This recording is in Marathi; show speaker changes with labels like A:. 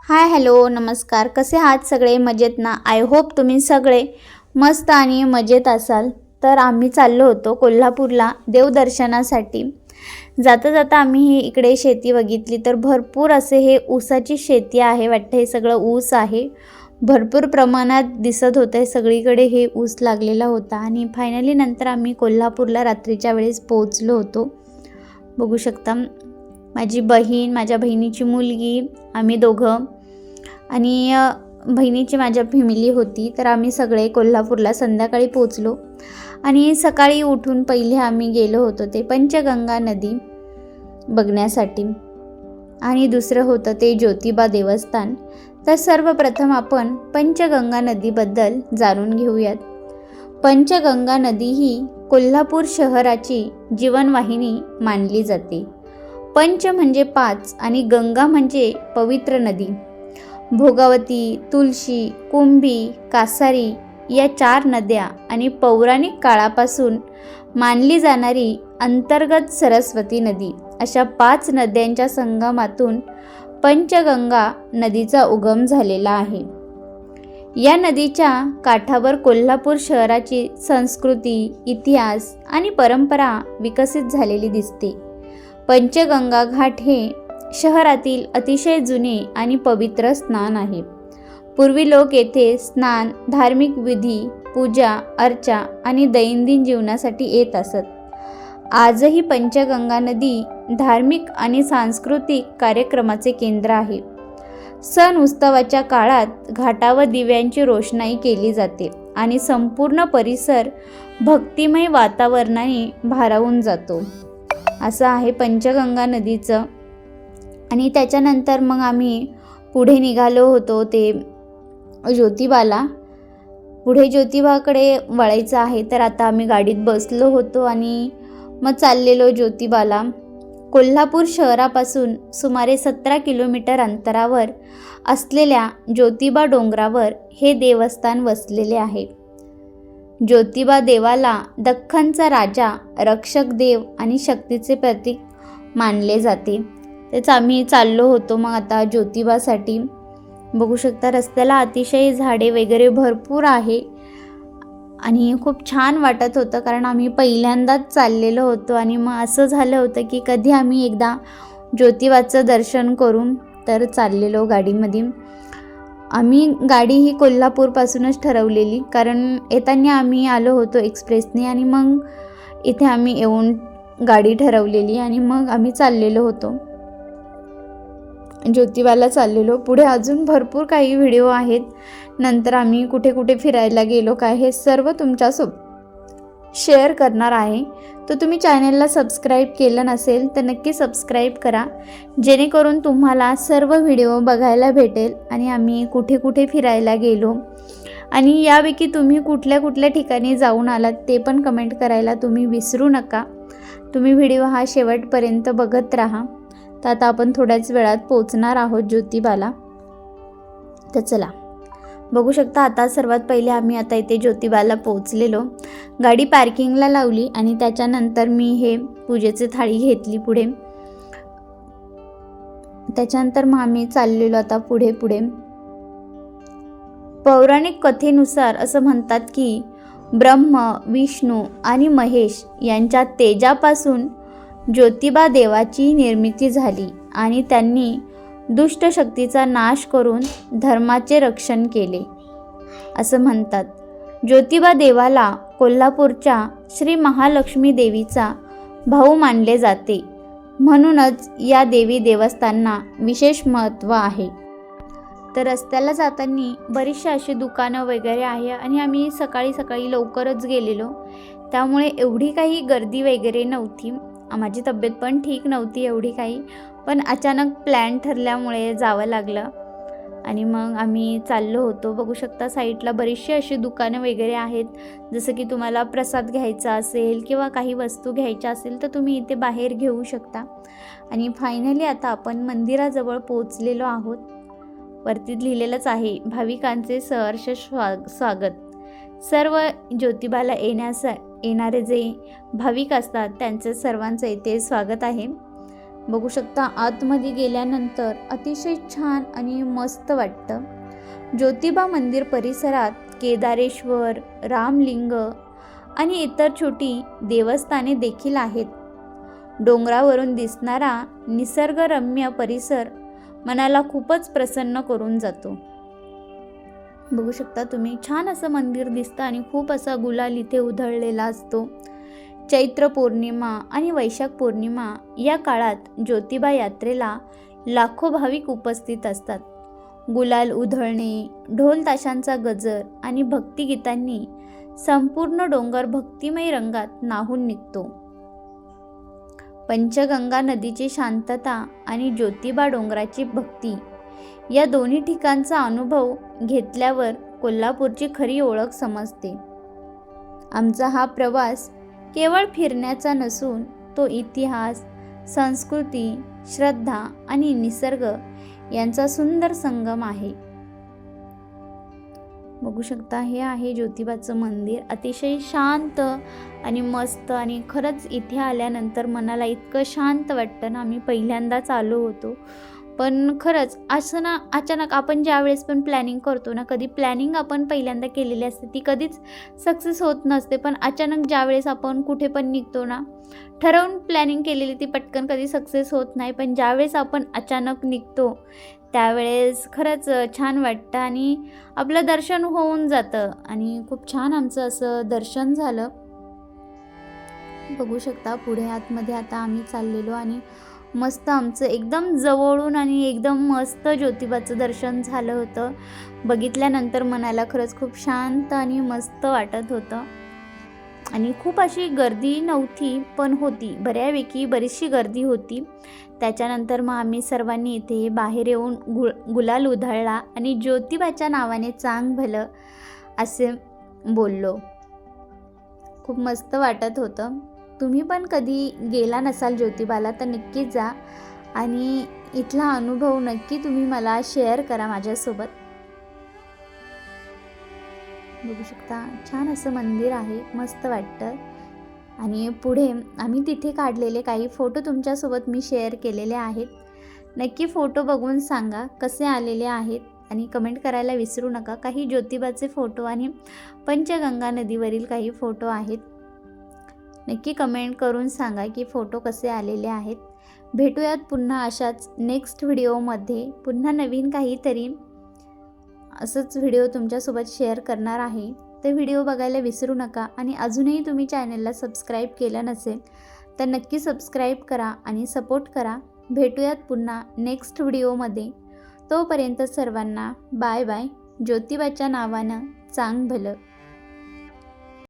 A: हाय हॅलो नमस्कार. कसे आहात सगळे? मजेत ना? आय होप तुम्ही सगळे मस्त आणि मजेत असाल. तर आम्ही चाललो होतो कोल्हापूरला देवदर्शनासाठी. जाता जाता आम्ही इकडे शेती बघितली तर भरपूर असे हे ऊसाची शेती आहे वाटतं. हे सगळं ऊस आहे. भरपूर प्रमाणात दिसत होतं सगळीकडे हे ऊस लागलेला होता. आणि फायनली नंतर आम्ही कोल्हापूरला रात्रीच्या वेळेस पोहोचलो होतो. बघू शकता माझी बहीण, माझ्या बहिणीची मुलगी, आम्ही दोघं आणि बहिणीची माझ्या फॅमिली होती. तर आम्ही सगळे कोल्हापूरला संध्याकाळी पोचलो. आणि सकाळी उठून पहिले आम्ही गेलो होतो ते पंचगंगा नदी बघण्यासाठी आणि दुसरं होतं ते ज्योतिबा देवस्थान. तर सर्वप्रथम आपण पंचगंगा नदीबद्दल जाणून घेऊयात. पंचगंगा नदी ही कोल्हापूर शहराची जीवनवाहिनी मानली जाते. पंच म्हणजे 5 आणि गंगा म्हणजे पवित्र नदी. भोगावती, तुळशी, कुंभी, कासारी या 4 नद्या आणि पौराणिक काळापासून मानली जाणारी अंतर्गत सरस्वती नदी अशा 5 नद्यांच्या संगमातून पंचगंगा नदीचा उगम झालेला आहे. या नदीच्या काठावर कोल्हापूर शहराची संस्कृती, इतिहास आणि परंपरा विकसित झालेली दिसते. पंचगंगा घाट हे शहरातील अतिशय जुने आणि पवित्र स्नान आहे. पूर्वी लोक येथे स्नान, धार्मिक विधी, पूजा अर्चा आणि दैनंदिन जीवनासाठी येत असत. आजही पंचगंगा नदी धार्मिक आणि सांस्कृतिक कार्यक्रमाचे केंद्र आहे. सण उत्सवाच्या काळात घाटावर दिव्यांची रोषणाई केली जाते आणि संपूर्ण परिसर भक्तिमय वातावरणाने भारावून जातो. असं आहे पंचगंगा नदीचं. आणि त्याच्यानंतर मग आम्ही पुढे निघालो होतो ते ज्योतिबाला. पुढे ज्योतिबाकडे वळायचं आहे. तर आता आम्ही गाडीत बसलो होतो आणि मग चाललेलो ज्योतिबाला. कोल्हापूर शहरापासून सुमारे 17 किलोमीटर अंतरावर असलेल्या ज्योतिबा डोंगरावर हे देवस्थान वसलेले आहे. ज्योतिबा देवाला दख्खनचा राजा, रक्षक देव आणि शक्तीचे प्रतीक मानले जाते. तेच आम्ही चाललो होतो मग आता ज्योतिबासाठी. बघू शकता रस्त्याला अतिशय झाडे वगैरे भरपूर आहे आणि खूप छान वाटत होतं कारण आम्ही पहिल्यांदाच चाललेलो होतो. आणि मग असं झालं होतं की कधी आम्ही एकदा ज्योतिबाचं दर्शन करून तर चाललेलो गाडीमध्ये. आम्ही गाडी ही कोल्हापूरपासूनच ठरवलेली कारण येताना आम्ही आलो होतो एक्सप्रेसने आणि मग इथे आम्ही येऊन गाडी ठरवलेली आणि मग आम्ही चाललेलो होतो ज्योतिबाला चाललेलो. पुढे अजून भरपूर काही व्हिडिओ आहेत. नंतर आम्ही कुठे कुठे फिरायला गेलो काय हे सर्व तुमच्यासोबत शेअर करणार आहे. तर तुम्ही चॅनलला सबस्क्राईब केलं नसेल तर नक्की सबस्क्राईब करा जेणेकरून तुम्हाला सर्व व्हिडिओ बघायला भेटेल आणि आम्ही कुठे कुठे फिरायला गेलो आणि यापैकी तुम्ही कुठल्या कुठल्या ठिकाणी जाऊन आलात ते पण कमेंट करायला तुम्ही विसरू नका. तुम्ही व्हिडिओ हा शेवटपर्यंत बघत राहा. तर आता आपण थोड्याच वेळात पोहोचणार आहोत ज्योतिबाला. तर चला बघू शकता आता सर्वात पहिले आम्ही आता इथे ज्योतिबाला पोहोचलेलो. गाडी पार्किंगला लावली आणि त्याच्यानंतर मी हे पूजेची थाळी घेतली पुढे. त्याच्यानंतर मग आम्ही चाललेलो आता पुढे पुढे. पौराणिक कथेनुसार असं म्हणतात की ब्रह्म, विष्णू आणि महेश यांच्या तेजापासून ज्योतिबा देवाची निर्मिती झाली आणि त्यांनी दुष्ट शक्तीचा नाश करून धर्माचे रक्षण केले असं म्हणतात. ज्योतिबा देवाला कोल्हापूरच्या श्री महालक्ष्मी देवीचा भाऊ मानले जाते. म्हणूनच या देवी देवस्थानांना विशेष महत्त्व आहे. तर रस्त्याला जाताना बरीचशी अशी दुकानं वगैरे आहे आणि आम्ही सकाळी सकाळी लवकरच गेलेलो त्यामुळे एवढी काही गर्दी वगैरे नव्हती. माझी तब्येत पण ठीक नव्हती एवढी काही, पण अचानक प्लॅन ठरल्यामुळे जावं लागलं आणि मग आम्ही चाललो होतो. बघू शकता साईडला बरीचशी अशी दुकानं वगैरे आहेत. जसं की तुम्हाला प्रसाद घ्यायचा असेल किंवा काही वस्तू घ्यायच्या असेल तर तुम्ही इथे बाहेर घेऊ शकता. आणि फायनली आता आपण मंदिराजवळ पोहोचलेलो आहोत. वरती लिहिलेलंच आहे भाविकांचे सहर्ष स्वागत. सर्व ज्योतिबाला येणारे जे भाविक असतात त्यांचं सर्वांचं इथे स्वागत आहे. बघू शकता आतमध्ये गेल्यानंतर अतिशय छान आणि मस्त वाटतं. ज्योतिबा मंदिर परिसरात केदारेश्वर, रामलिंग आणि इतर छोटी देवस्थाने देखील आहेत. डोंगरावरून दिसणारा निसर्गरम्य परिसर मनाला खूपच प्रसन्न करून जातो. बघू शकता तुम्ही, छान असं मंदिर दिसतं आणि खूप असा गुलाल इथे उधळलेला असतो. चैत्र पौर्णिमा आणि वैशाख पौर्णिमा या काळात ज्योतिबा यात्रेला लाखो भाविक उपस्थित असतात. गुलाल उधळणे, ढोल ताशांचा गजर आणि भक्तिगीतांनी संपूर्ण डोंगर भक्तिमय रंगात न्हाऊन निघतो. पंचगंगा नदीची शांतता आणि ज्योतिबा डोंगराची भक्ती या दोन्ही ठिकाणचा अनुभव घेतल्यावर कोल्हापूरची खरी ओळख समजते. आमचा हा प्रवास केवळ फिरण्याचा नसून तो इतिहास, संस्कृती, श्रद्धा आणि निसर्ग यांचा सुंदर संगम आहे. बघू शकता, हे आहे ज्योतिबाचं मंदिर. अतिशय शांत आणि मस्त, आणि खरंच इथे आल्यानंतर मनाला इतकं शांत वाटतं ना. आम्ही पहिल्यांदाच आलो होतो, पण खरंच असं ना, अचानक आपण ज्या वेळेस पण प्लॅनिंग करतो ना, कधी प्लॅनिंग आपण पहिल्यांदा केलेली असते ती कधीच सक्सेस होत नसते, पण अचानक ज्या वेळेस आपण कुठे पण निघतो ना, ठरवून प्लॅनिंग केलेली ती पटकन कधी सक्सेस होत नाही, पण ज्यावेळेस आपण अचानक निघतो त्यावेळेस खरंच छान वाटतं आणि आपलं दर्शन होऊन जातं. आणि खूप छान आमचं असं दर्शन झालं. बघू शकता पुढे आतमध्ये आता आम्ही चाललेलो आणि मस्त आमचं एकदम जवळून आणि एकदम मस्त ज्योतिबाचं दर्शन झालं होतं. बघितल्यानंतर मनाला खरंच खूप शांत आणि मस्त वाटत होतं. आणि खूप अशी गर्दी नव्हती, पण होती, बरीचशी गर्दी होती. त्याच्यानंतर मग आम्ही सर्वांनी इथे बाहेर येऊन गुलाल उधळला आणि ज्योतिबाच्या नावाने चांग भलं असे बोललो. खूप मस्त वाटत होतं. तुम्ही पण कधी गेला नसाल ज्योतिबाला तर नक्कीच जा आणि इथला अनुभव नक्की तुम्ही मला शेअर करा माझ्यासोबत. बघू शकता, छान असं मंदिर आहे, मस्त वाटतं. आणि पुढे आम्ही तिथे काढलेले काही फोटो तुमच्यासोबत मी शेअर केलेले आहेत. नक्की फोटो बघून सांगा कसे आलेले आहेत आणि कमेंट करायला विसरू नका. काही ज्योतिबाचे फोटो आणि पंचगंगा नदीवरील काही फोटो आहेत. नक्की कमेंट करून सांगा की फोटो कसे आलेले आहेत. भेटूयात पुन्हा अशाच नेक्स्ट व्हिडिओमध्ये. पुन्हा नवीन काहीतरी असंच व्हिडिओ तुमच्यासोबत शेअर करणार आहे. ते व्हिडिओ बघायला विसरू नका. आणि अजूनही तुम्ही चॅनलला सबस्क्राईब केलं नसेल तर नक्की सबस्क्राईब करा आणि सपोर्ट करा. भेटूयात पुन्हा नेक्स्ट व्हिडिओमध्ये. तोपर्यंत सर्वांना बाय बाय. ज्योतिबाच्या नावानं चांग भलं.